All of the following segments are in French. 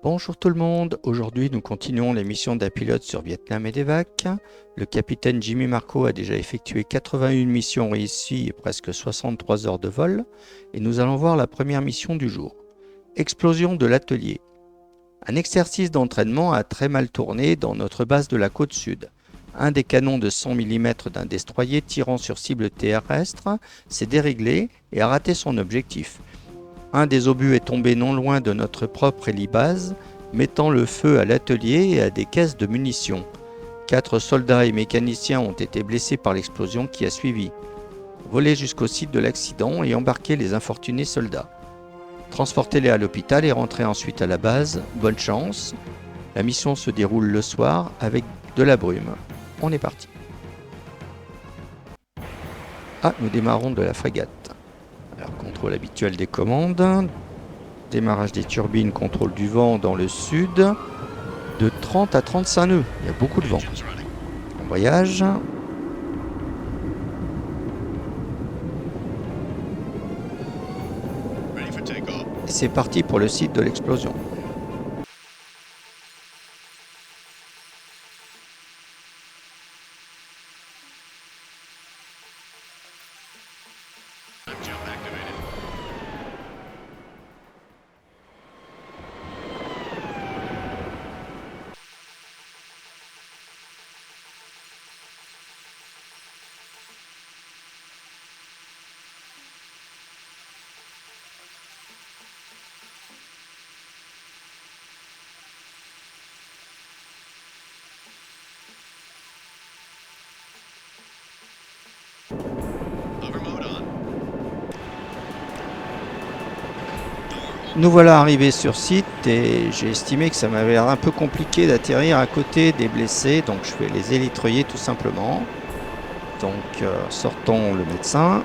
Bonjour tout le monde, aujourd'hui nous continuons les missions d'un pilote sur Vietnam et Medevac. Le capitaine Jimmy Marco a déjà effectué 81 missions réussies et presque 63 heures de vol. Et nous allons voir la première mission du jour. Explosion de l'atelier. Un exercice d'entraînement a très mal tourné dans notre base de la côte sud. Un des canons de 100 mm d'un destroyer tirant sur cible terrestre s'est déréglé et a raté son objectif. Un des obus est tombé non loin de notre propre hélibase, mettant le feu à l'atelier et à des caisses de munitions. 4 soldats et mécaniciens ont été blessés par l'explosion qui a suivi. Volez jusqu'au site de l'accident et embarquez les infortunés soldats. Transportez-les à l'hôpital et rentrez ensuite à la base. Bonne chance. La mission se déroule le soir avec de la brume. On est parti. Ah, nous démarrons de la frégate. Alors, contrôle habituel des commandes. Démarrage des turbines, contrôle du vent dans le sud. De 30 à 35 nœuds. Il y a beaucoup de vent. On voyage. Et c'est parti pour le site de l'explosion. Nous voilà arrivés sur site et j'ai estimé que ça m'avait l'air un peu compliqué d'atterrir à côté des blessés, donc je vais les élytroyer tout simplement. Donc sortons le médecin.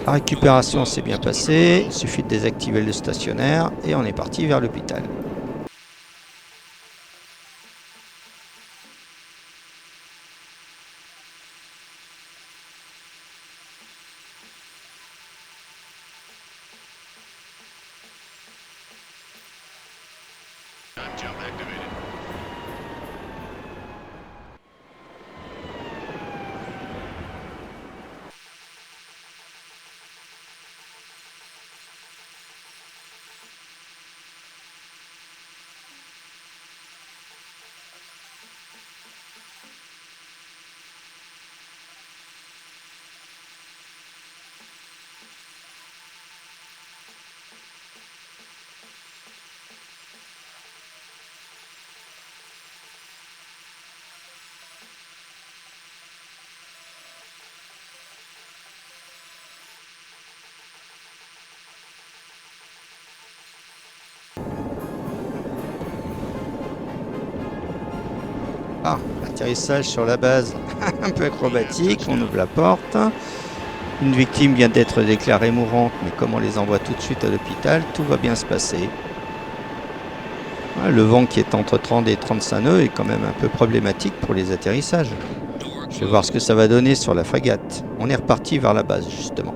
La récupération s'est bien passée, il suffit de désactiver le stationnaire et on est parti vers l'hôpital. Ah, atterrissage sur la base un peu acrobatique, on ouvre la porte. Une victime vient d'être déclarée mourante, mais comme on les envoie tout de suite à l'hôpital, tout va bien se passer. Le vent qui est entre 30 et 35 nœuds est quand même un peu problématique pour les atterrissages. Je vais voir ce que ça va donner sur la frégate. On est reparti vers la base justement.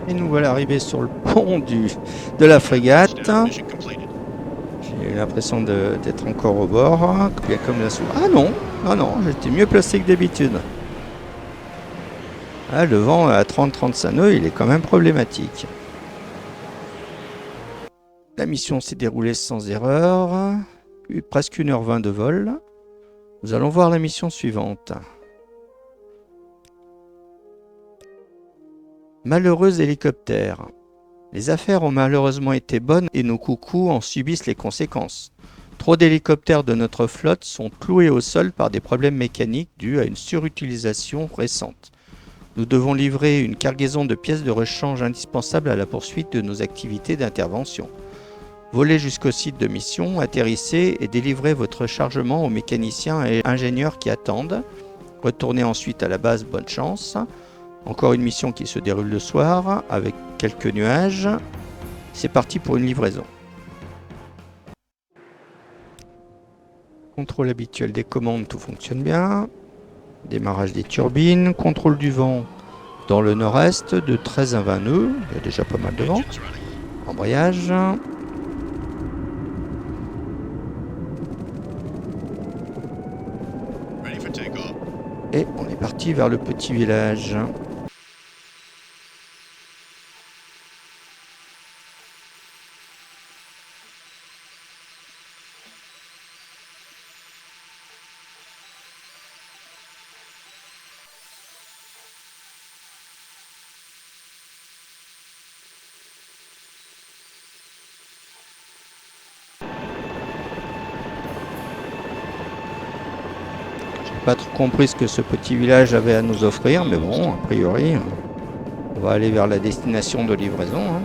Et nous voilà arrivés sur le pont de la frégate. J'ai l'impression d'être encore au bord, bien comme la souris. Ah non, non, non, j'étais mieux placé que d'habitude. Ah, le vent à 30-35 nœuds, il est quand même problématique. La mission s'est déroulée sans erreur. Presque 1h20 de vol. Nous allons voir la mission suivante. Malheureux hélicoptère. Les affaires ont malheureusement été bonnes et nos coucous en subissent les conséquences. Trop d'hélicoptères de notre flotte sont cloués au sol par des problèmes mécaniques dus à une surutilisation récente. Nous devons livrer une cargaison de pièces de rechange indispensables à la poursuite de nos activités d'intervention. Volez jusqu'au site de mission, atterrissez et délivrez votre chargement aux mécaniciens et ingénieurs qui attendent. Retournez ensuite à la base, bonne chance. Encore une mission qui se déroule le soir avec quelques nuages. C'est parti pour une livraison. Contrôle habituel des commandes, tout fonctionne bien. Démarrage des turbines, contrôle du vent dans le nord-est de 13 à 20 nœuds. Il y a déjà pas mal de vent. Embrayage. Et on est parti vers le petit village. Pas trop compris ce que ce petit village avait à nous offrir, mais bon, a priori, on va aller vers la destination de livraison. Hein.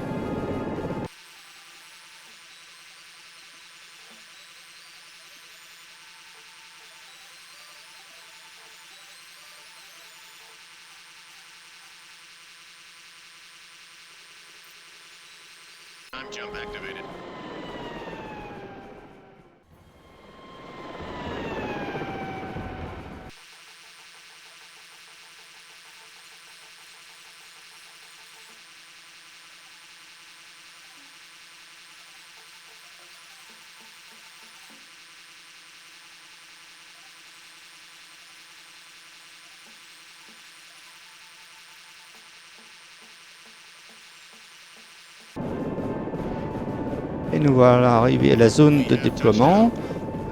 Et nous voilà arrivés à la zone de déploiement,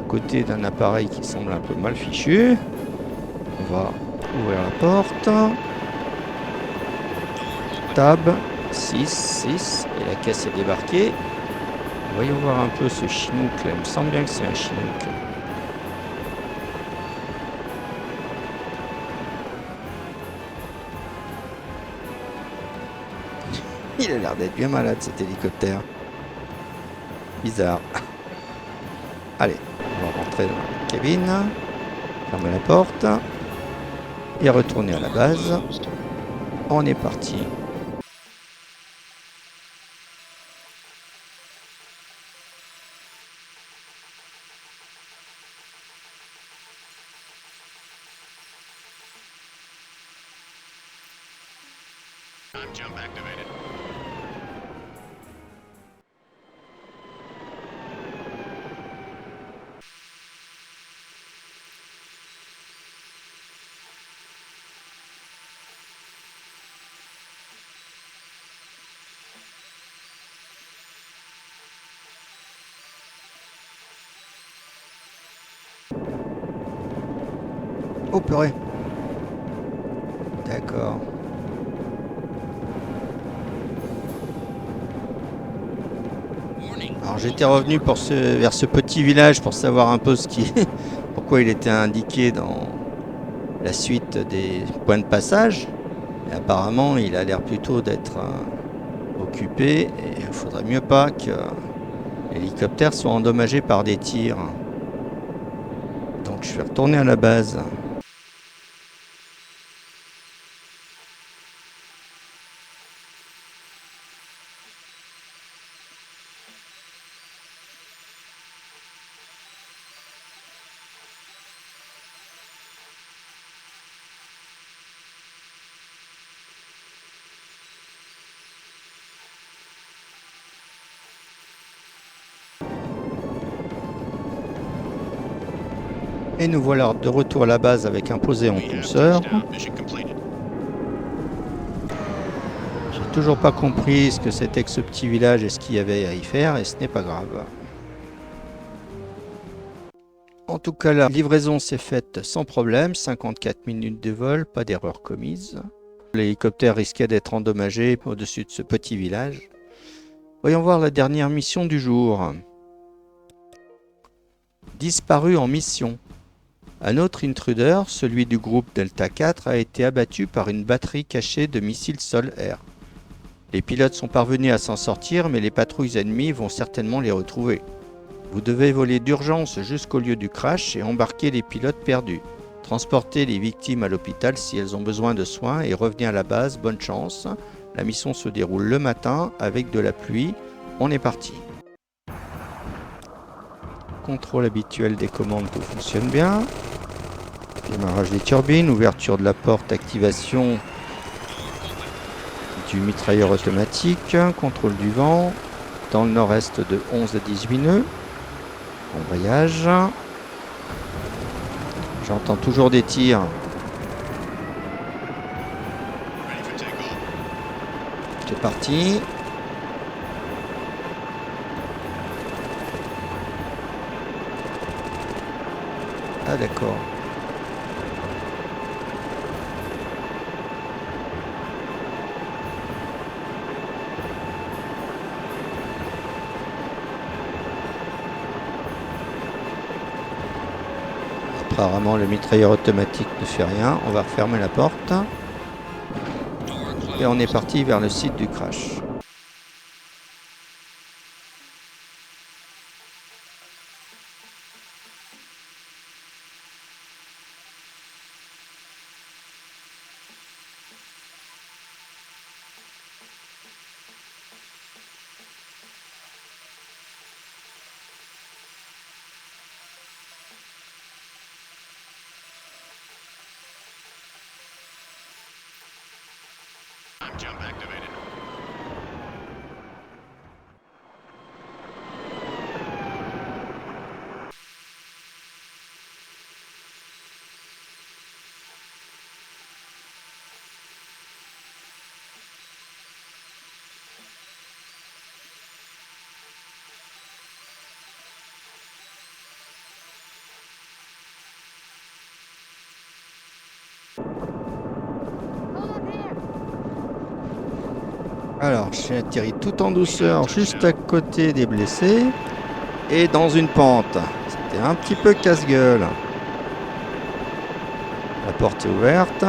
à côté d'un appareil qui semble un peu mal fichu. On va ouvrir la porte. Tab 6, et la caisse est débarquée. Voyons voir un peu ce chinook là, il me semble bien que c'est un chinook. Il a l'air d'être bien malade cet hélicoptère. Bizarre. Allez, on va rentrer dans la cabine, fermer la porte et retourner à la base. On est parti. Jump activated. Oh purée. D'accord. Alors j'étais revenu vers ce petit village pour savoir un peu pourquoi il était indiqué dans la suite des points de passage. Et apparemment, il a l'air plutôt d'être occupé et il faudrait mieux pas que l'hélicoptère soit endommagé par des tirs. Donc je suis retourné à la base. Et nous voilà de retour à la base avec un posé en douceur. Mission completed. J'ai toujours pas compris ce que c'était que ce petit village et ce qu'il y avait à y faire, et ce n'est pas grave. En tout cas, la livraison s'est faite sans problème, 54 minutes de vol, pas d'erreur commise. L'hélicoptère risquait d'être endommagé au-dessus de ce petit village. Voyons voir la dernière mission du jour. Disparu en mission. Un autre intruder, celui du groupe Delta 4, a été abattu par une batterie cachée de missiles sol-air. Les pilotes sont parvenus à s'en sortir, mais les patrouilles ennemies vont certainement les retrouver. Vous devez voler d'urgence jusqu'au lieu du crash et embarquer les pilotes perdus. Transporter les victimes à l'hôpital si elles ont besoin de soins et revenir à la base, bonne chance. La mission se déroule le matin avec de la pluie. On est parti. Contrôle habituel des commandes, tout fonctionne bien. Démarrage des turbines, ouverture de la porte, activation du mitrailleur automatique, contrôle du vent, dans le nord-est de 11 à 18 nœuds. Bon voyage. J'entends toujours des tirs. Ready for takeoff. C'est parti. Ah d'accord. Apparemment le mitrailleur automatique ne fait rien. On va refermer la porte. Et on est parti vers le site du crash. Time jump activated. Alors, j'ai atterri tout en douceur, juste à côté des blessés, et dans une pente. C'était un petit peu casse-gueule. La porte est ouverte.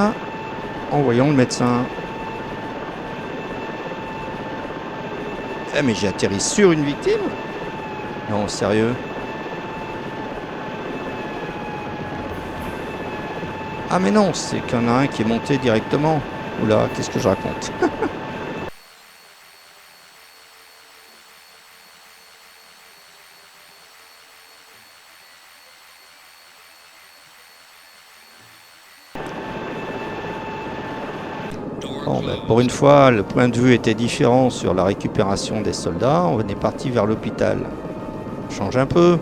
Envoyons le médecin. Eh, mais j'ai atterri sur une victime? Non, sérieux? Ah mais non, c'est qu'il y en a un qui est monté directement. Oula, qu'est-ce que je raconte? Bon, ben, pour une fois, le point de vue était différent sur la récupération des soldats. On est parti vers l'hôpital. Change un peu.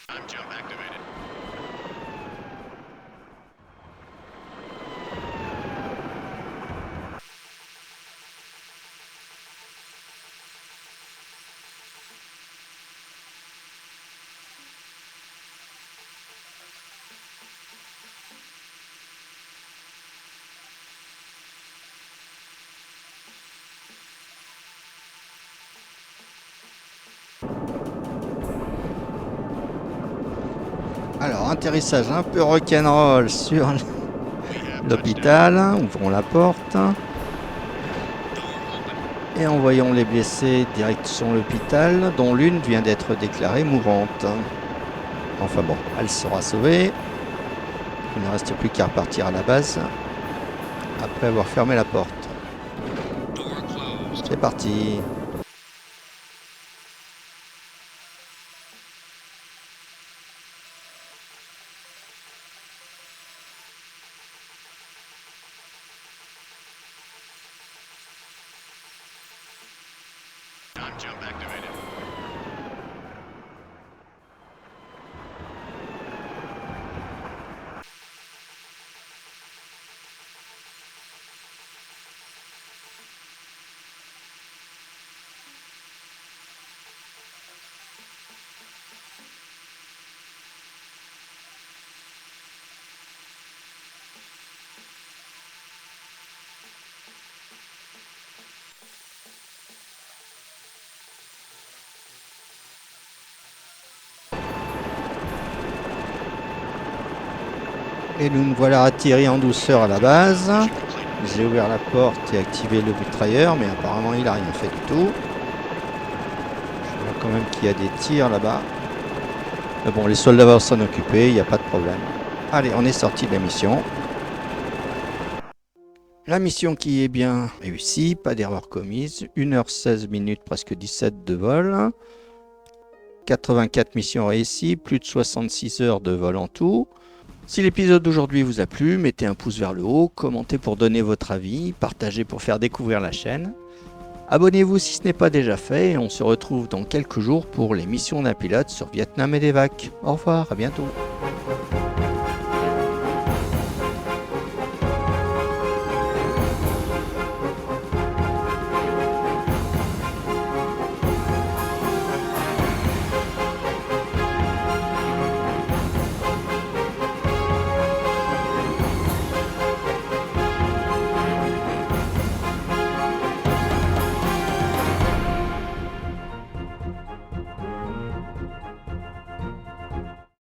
Time jump activated. Alors, atterrissage un peu rock'n'roll sur l'hôpital. Ouvrons la porte. Et envoyons les blessés direction l'hôpital, dont l'une vient d'être déclarée mourante. Enfin bon, elle sera sauvée. Il ne reste plus qu'à repartir à la base. après avoir fermé la porte. C'est parti. Time jump activated. Et nous voilà atterris en douceur à la base. Mission complete. J'ai ouvert la porte et activé le mitrailleur, mais apparemment il a rien fait du tout. Je vois quand même qu'il y a des tirs là-bas. Mais bon, les soldats vont s'en occuper, il n'y a pas de problème. Allez, on est sorti de la mission. La mission qui est bien réussie, pas d'erreur commise. 1h16 minutes, presque 17 de vol. 84 missions réussies, plus de 66 heures de vol en tout. Si l'épisode d'aujourd'hui vous a plu, mettez un pouce vers le haut, commentez pour donner votre avis, partagez pour faire découvrir la chaîne. Abonnez-vous si ce n'est pas déjà fait et on se retrouve dans quelques jours pour les missions d'un pilote sur Vietnam et Medevac. Au revoir, à bientôt.